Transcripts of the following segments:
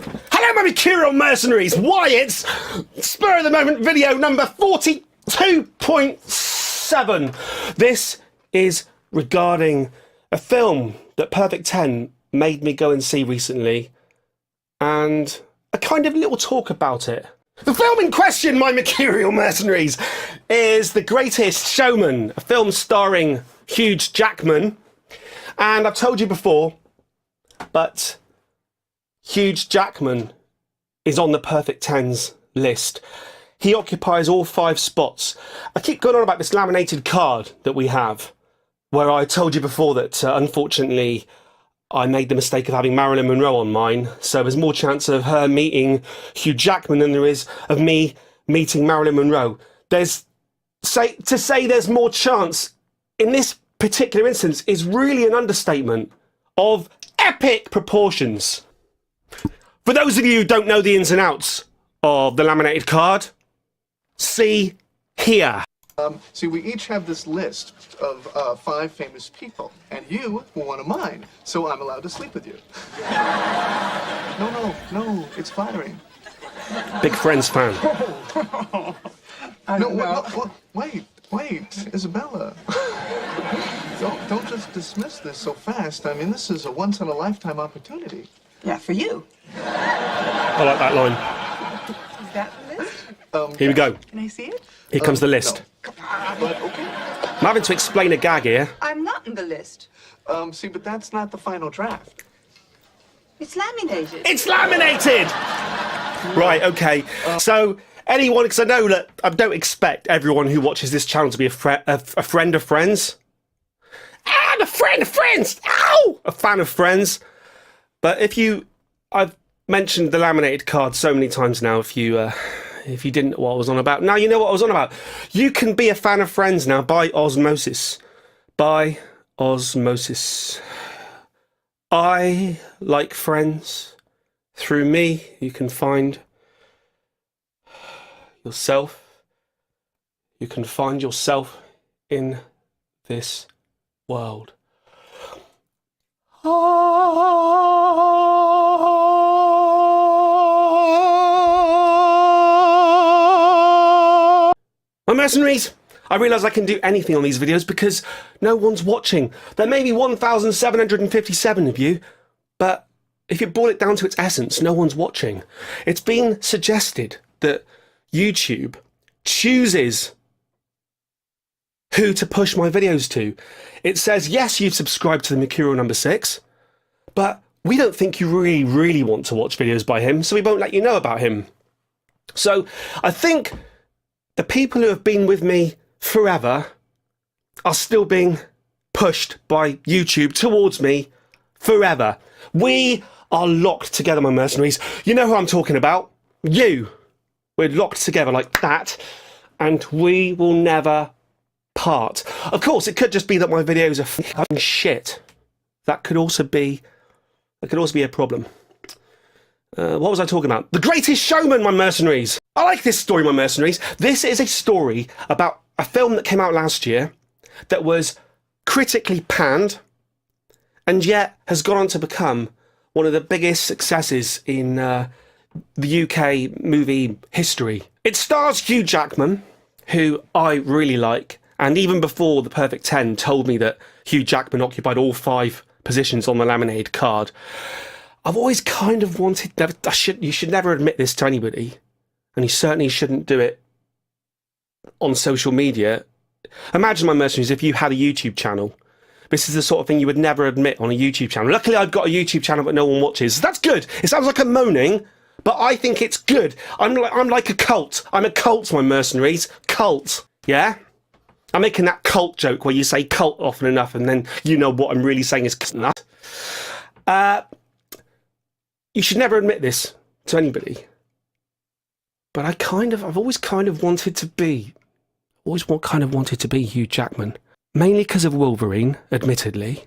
Hello, my mercurial mercenaries! Why, it's spur of the moment video number 42.7. This is regarding a film that Perfect 10 made me go and see recently, and a kind of little talk about it. The film in question, my mercurial mercenaries, is The Greatest Showman, a film starring Hugh Jackman. And I've told you before, but Hugh Jackman is on the Perfect 10's list. He occupies all 5 spots. I keep going on about this laminated card that we have, where I told you before that, unfortunately, I made the mistake of having Marilyn Monroe on mine, so there's more chance of her meeting Hugh Jackman than there is of me meeting Marilyn Monroe. To say there's more chance in this particular instance is really an understatement of epic proportions. For those of you who don't know the ins and outs of the laminated card, see here. See, we each have this list of 5 famous people, and you were one of mine, so I'm allowed to sleep with you. No, it's flattering. Big Friends fan. Wait, Isabella. Don't just dismiss this so fast. I mean, this is a once-in-a-lifetime opportunity. Yeah, for you. I like that line. Is that the list? Here we go. Can I see it? Here comes the list. No. But, okay. I'm having to explain a gag here. I'm not in the list. See, but that's not the final draft. It's laminated. It's laminated! Right, okay. So, anyone, because I know that I don't expect everyone who watches this channel to be a friend of Friends. I'm a friend of Friends! Ow! A fan of Friends. But I've mentioned the laminated card so many times now, if you didn't know what I was on about. Now you know what I was on about. You can be a fan of Friends now by osmosis. By osmosis. I like Friends. Through me, you can find yourself. You can find yourself in this world. My mercenaries, I realise I can do anything on these videos because no one's watching. There may be 1,757 of you, but if you boil it down to its essence, no one's watching. It's been suggested that YouTube chooses who to push my videos to. It says, yes, you've subscribed to the Mercurial number 6, but we don't think you really want to watch videos by him, so we won't let you know about him. So I think the people who have been with me forever are still being pushed by YouTube towards me forever. We are locked together, my mercenaries. You know who I'm talking about. You. We're locked together like that, and we will never part. Of course, it could just be that my videos are fucking shit. That could also be a problem. What was I talking about? The Greatest Showman, my mercenaries. I like this story, my mercenaries. This is a story about a film that came out last year that was critically panned and yet has gone on to become one of the biggest successes in the UK movie history. It stars Hugh Jackman, who I really like, and even before the Perfect 10 told me that Hugh Jackman occupied all 5 positions on the laminated card, I've always kind of wanted... You should never admit this to anybody, and you certainly shouldn't do it on social media. Imagine, my mercenaries, if you had a YouTube channel. This is the sort of thing you would never admit on a YouTube channel. Luckily, I've got a YouTube channel that no one watches. That's good. It sounds like I'm moaning, but I think it's good. I'm like a cult. I'm a cult, my mercenaries. Cult. Yeah? I'm making that cult joke where you say cult often enough and then you know what I'm really saying is nut. You should never admit this to anybody. But I've always kind of wanted to be Hugh Jackman. Mainly because of Wolverine, admittedly.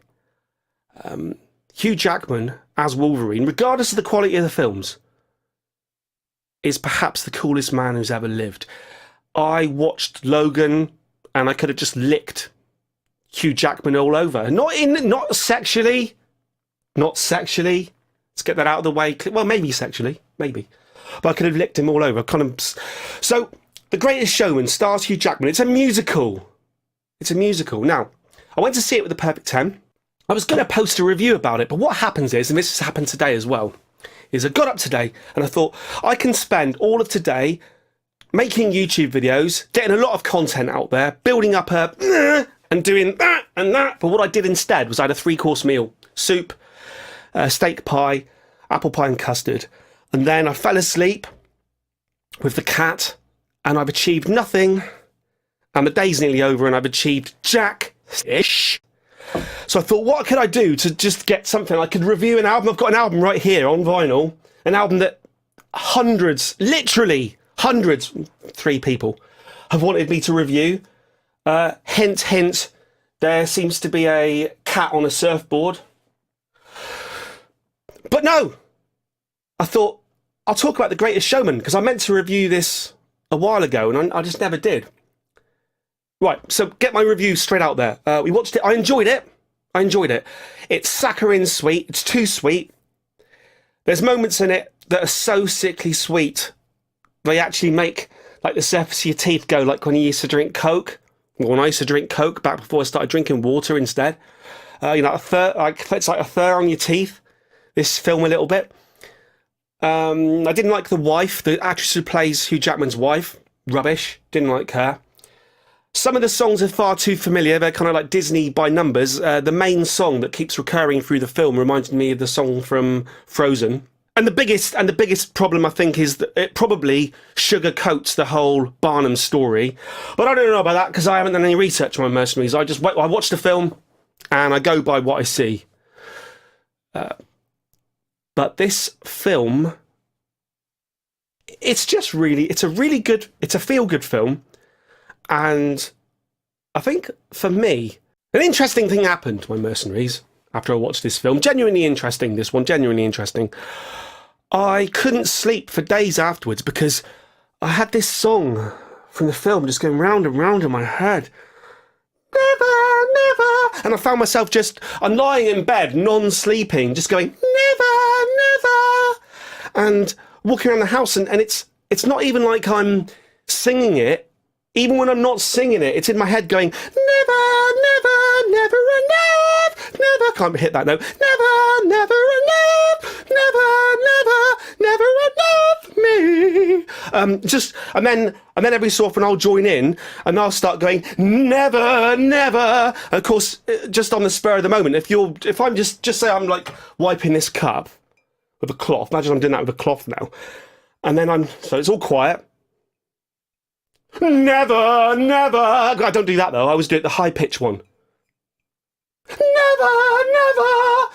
Hugh Jackman as Wolverine, regardless of the quality of the films, is perhaps the coolest man who's ever lived. I watched Logan and I could have just licked Hugh Jackman all over. Not sexually. It's Let's get that out of the way. Well, maybe sexually, maybe. But I could have licked him all over. So, The Greatest Showman stars Hugh Jackman. It's a musical. It's a musical. Now, I went to see it with the Perfect 10. I was going to post a review about it, but what happens is, and this has happened today as well, is I got up today and I thought, I can spend all of today making YouTube videos, getting a lot of content out there, building up and doing that and that. But what I did instead was I had a 3-course meal. Soup, steak pie, apple pie and custard. And then I fell asleep with the cat and I've achieved nothing. And the day's nearly over and I've achieved jack-ish. So I thought, what could I do to just get something? I could review an album. I've got an album right here on vinyl. An album that hundreds, literally hundreds, 3 people have wanted me to review. Hint, hint, there seems to be a cat on a surfboard. But no! I thought, I'll talk about The Greatest Showman, because I meant to review this a while ago, and I just never did. Right, so get my review straight out there. We watched it. I enjoyed it. It's saccharine sweet. It's too sweet. There's moments in it that are so sickly sweet. They actually make like the surface of your teeth go, like when you used to drink Coke. Well, when I used to drink Coke back before I started drinking water instead. You know, it's like a fur on your teeth. This film a little bit. I didn't like the wife, the actress who plays Hugh Jackman's wife. Rubbish. Didn't like her. Some of the songs are far too familiar. They're kind of like Disney by numbers. The main song that keeps recurring through the film reminded me of the song from Frozen. And the biggest problem, I think, is that it probably sugarcoats the whole Barnum story. But I don't know about that because I haven't done any research on Mercenaries. I watch the film and I go by what I see. But this film, it's a feel-good film. And I think, for me, an interesting thing happened to my Mercenaries after I watched this film. Genuinely interesting, this one. Genuinely interesting. I couldn't sleep for days afterwards because I had this song from the film just going round and round in my head. Never, never. And I found myself I'm lying in bed, non-sleeping, just going, never, never. And walking around the house, and it's not even like I'm singing it. Even when I'm not singing it, it's in my head going, never, never, never enough, never, can't hit that note, never, never enough, never, never, never enough me. And then every so often I'll join in and I'll start going, never, never. And of course, just on the spur of the moment, if I'm just say I'm like wiping this cup with a cloth, imagine I'm doing that with a cloth now. And then so it's all quiet. Never, never. I don't do that though. I always do it the high pitch one. Never, never.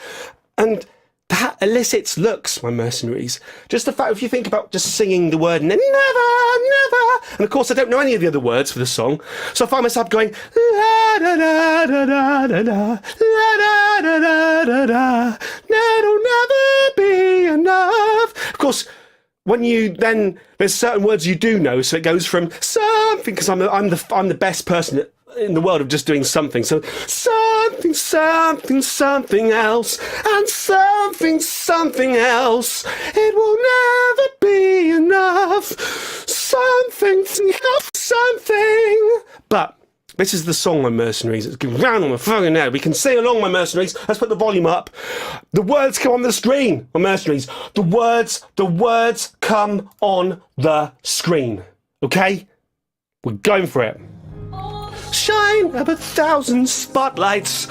And that elicits looks, my Mercenaries. Just the fact, if you think about just singing the word never, never. And of course, I don't know any of the other words for the song. So I find myself going, la da da da da da da, la da da da da da. That'll never be enough. Of course, there's certain words you do know, so it goes from something, because I'm the best person in the world of just doing something. So something, something, something else, and something, something else. It will never be enough. Something, something. But this is the song, my Mercenaries. It's going round on my fucking head. We can sing along, my Mercenaries. Let's put the volume up. The words come on the screen, my Mercenaries. The words come on the screen. Okay? We're going for it. Shine up 1,000 spotlights.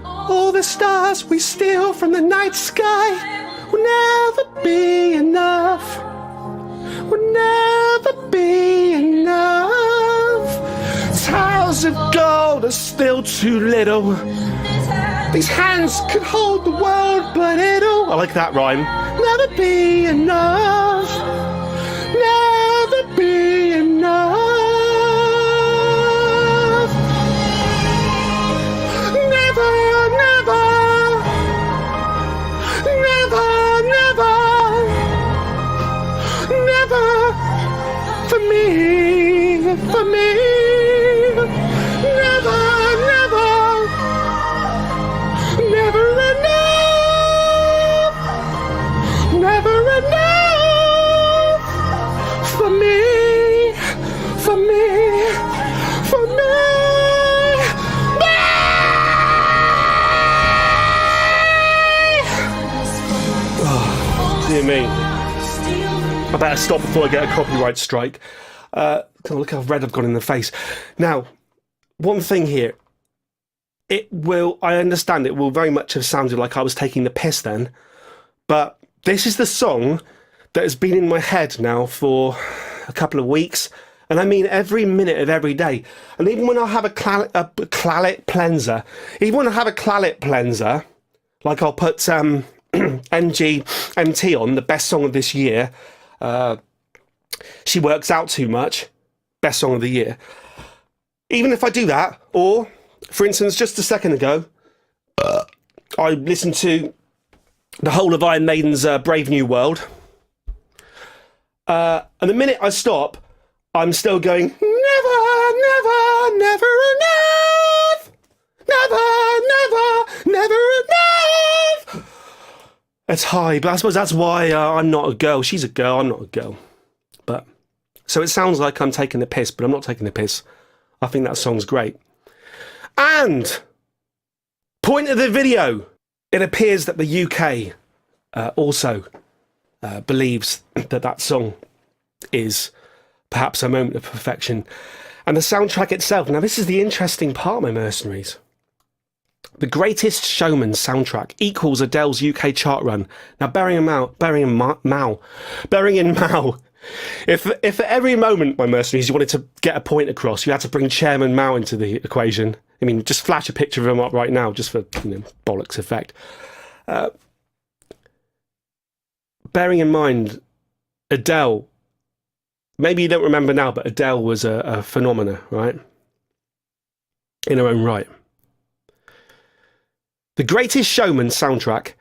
All the stars we steal from the night sky will never be enough. Will never be enough. Towers of gold are still too little. These hands could hold the world, but it'll, I like that rhyme, never be enough. Never be enough. Never, never. Never, never. Never. For me. For me. Dear me. I better stop before I get a copyright strike. Look how red I've got in the face. Now, one thing here. I understand it will very much have sounded like I was taking the piss then, but this is the song that has been in my head now for a couple of weeks, and I mean every minute of every day. And even when I have a clalet cleanser, like I'll put MGMT on, the best song of this year, She Works Out Too Much, best song of the year. Even if I do that, or, for instance, just a second ago, I listened to the whole of Iron Maiden's Brave New World, and the minute I stop, I'm still going, never, never, never enough! Never, never, never enough! It's high, but I suppose that's why I'm not a girl. She's a girl, I'm not a girl. But so it sounds like I'm taking the piss, but I'm not taking the piss. I think that song's great. And, point of the video, it appears that the UK also believes that that song is perhaps a moment of perfection. And the soundtrack itself, now this is the interesting part, my mercenaries. The Greatest Showman soundtrack equals Adele's UK chart run. Now bearing in mind, if at every moment, my mercenaries, you wanted to get a point across, you had to bring Chairman Mao into the equation. I mean, just flash a picture of him up right now, just for, bollocks effect. Bearing in mind, Adele, maybe you don't remember now, but Adele was a phenomena, right? In her own right. The Greatest Showman soundtrack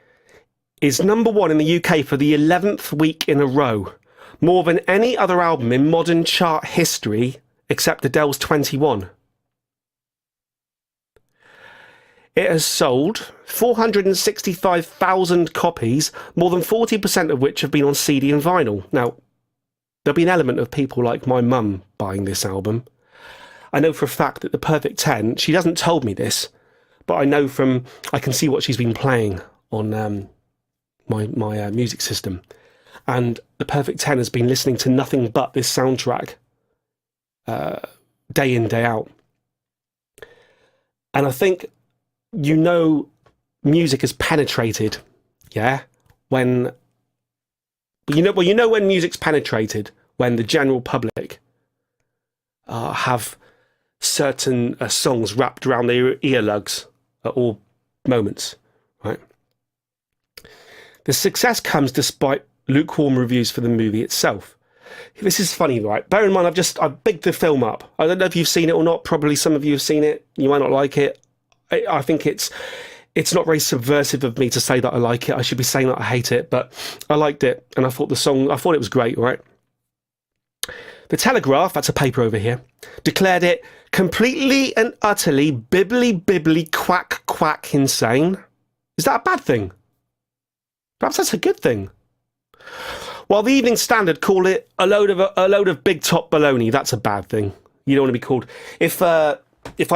is #1 in the UK for the 11th week in a row, more than any other album in modern chart history except Adele's 21. It has sold 465,000 copies, more than 40% of which have been on CD and vinyl. Now, there'll be an element of people like my mum buying this album. I know for a fact that the Perfect 10, she hasn't told me this, but I can see what she's been playing on my music system. And the Perfect 10 has been listening to nothing but this soundtrack day in, day out. And I think, music has penetrated, yeah? When music's penetrated, when the general public have certain songs wrapped around their earlugs at all moments, right? The success comes despite lukewarm reviews for the movie itself. This is funny, right? Bear in mind, I've bigged the film up. I don't know if you've seen it or not. Probably some of you have seen it. You might not like it. I think it's not very subversive of me to say that I like it. I should be saying that I hate it, but I liked it, and I thought it was great, right? The Telegraph, that's a paper over here, declared it completely and utterly bibbly quack insane. Is that a bad thing? Perhaps that's a good thing. While the Evening Standard call it a load of big top baloney, that's a bad thing. You don't want to be called, if I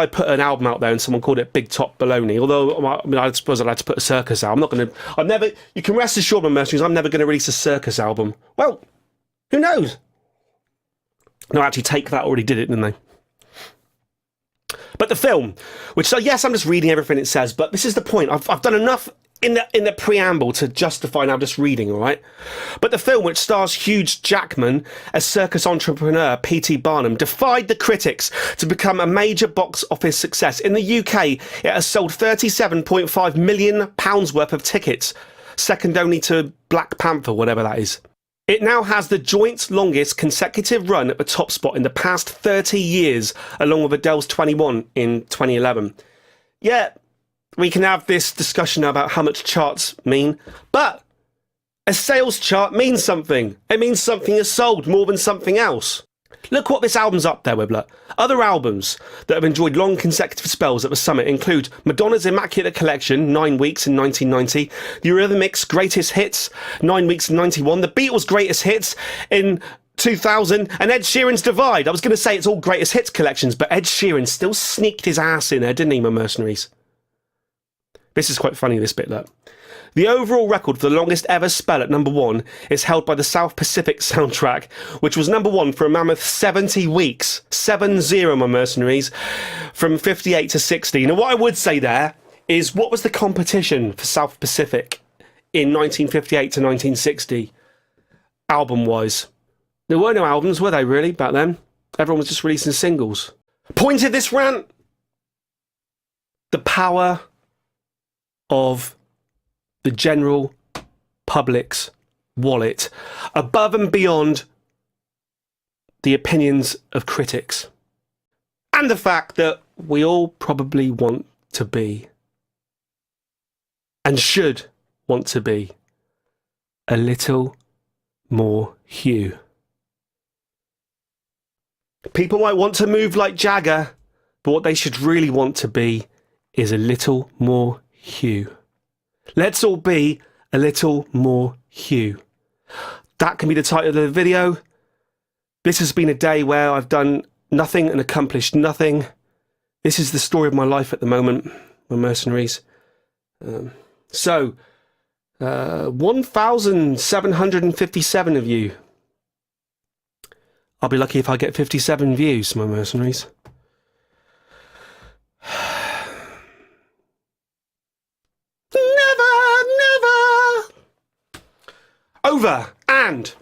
put an album out there and someone called it big top baloney, although I suppose I'd like to put a circus out. You can rest assured, my mercenaries, I'm never going to release a circus album. Well, who knows? No, actually, Take That already did it, didn't they? But the film, yes, I'm just reading everything it says, but this is the point. I've done enough in the preamble to justify now just reading, all right? But the film, which stars Hugh Jackman as circus entrepreneur P.T. Barnum, defied the critics to become a major box office success. In the UK, it has sold £37.5 million worth of tickets, second only to Black Panther, whatever that is. It now has the joint longest consecutive run at the top spot in the past 30 years, along with Adele's 21 in 2011. Yeah, we can have this discussion about how much charts mean, but a sales chart means something. It means something is sold more than something else. Look what this album's up there with, look. Other albums that have enjoyed long consecutive spells at the summit include Madonna's Immaculate Collection, 9 weeks in 1990, the Eurythmics' Greatest Hits, 9 weeks in 91, the Beatles' Greatest Hits in 2000, and Ed Sheeran's Divide. I was going to say it's all Greatest Hits collections, but Ed Sheeran still sneaked his ass in there, didn't he, my mercenaries? This is quite funny, this bit, look. The overall record for the longest ever spell at #1 is held by the South Pacific soundtrack, which was #1 for a mammoth 70 weeks. 7-0, my mercenaries, from 58 to 60. Now, what I would say there is, what was the competition for South Pacific in 1958 to 1960, album-wise? There were no albums, were they, really, back then? Everyone was just releasing singles. Point of this rant: the power of the general public's wallet, above and beyond the opinions of critics. And the fact that we all probably want to be, and should want to be, a little more Hugh. People might want to move like Jagger, but what they should really want to be is a little more Hugh. Let's all be a little more Hugh. That can be the title of the video. This has been a day where I've done nothing and accomplished nothing. This is the story of my life at the moment, my mercenaries. 1,757 of you. I'll be lucky if I get 57 views, my mercenaries. Never, never. Over and